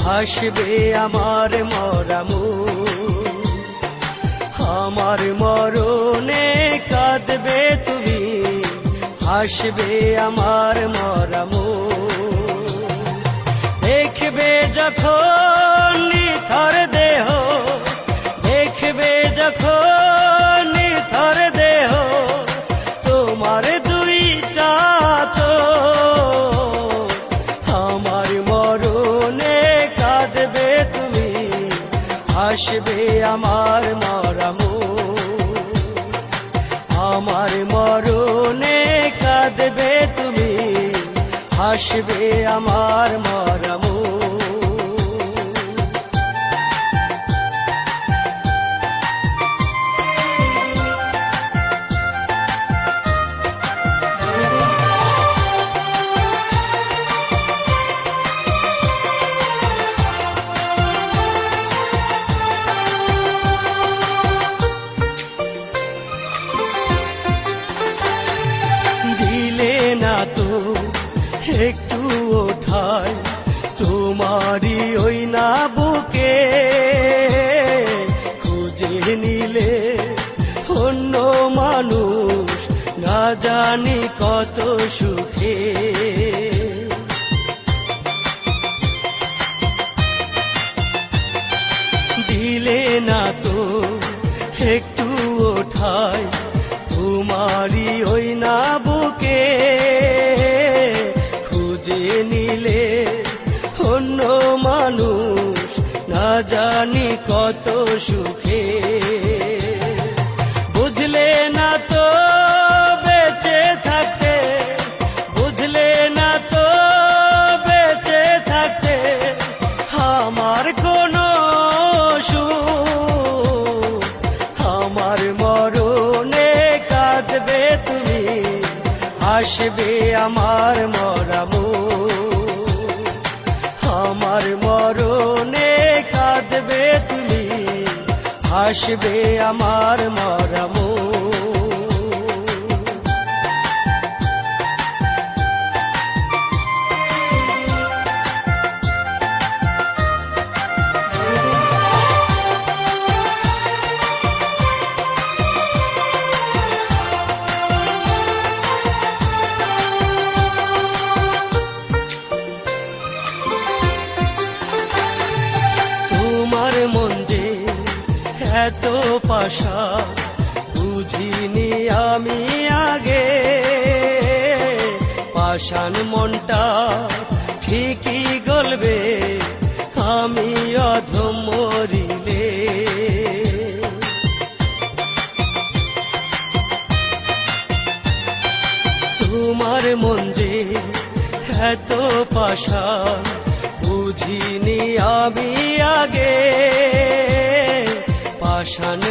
হাসবে আমার মরামু, আমার মরণে কাঁদবে তুমি, হাসবে আমার মরামু। দেখবে যখন নিথর দেহ, দেখবে যখন নিথর দেহ, তোমার দুইটা চোখ, আমার মরণে কাঁদবে তুমি, হাসবে আমার মরামু। আমার মরণে কাঁদবে তুমি, হাসবে আমার মরামু। না তো একটু ওঠায় তোমারই ওই না বুকে, খুঁজে নিলে অন্য মানুষ না জানি কত সুখে। দিলে না তো একটু ওঠায় তোমারই ওই না বুকে, খুঁজে নিলে অন্য মানুষ না জানি কত সুখে। বুঝলে না তো বেঁচে থাকতে, বুঝলে না তো বেঁচে থাকতে আমার কোনো সুখ, আমার মরণে কাঁদবে তুমি, হাসবে আমার মরামু। আমার মরণে কাঁদবে তুমি, হাসবে আমার মরামু। মন যে এত পাশা বুঝিনি আমি আগে, পাষাণ মনটা ঠিকই গলবে আমি অধম মরিলে। তোমার মন যে এত পাষাণ বুঝিনি আমি আগে, পাষাণ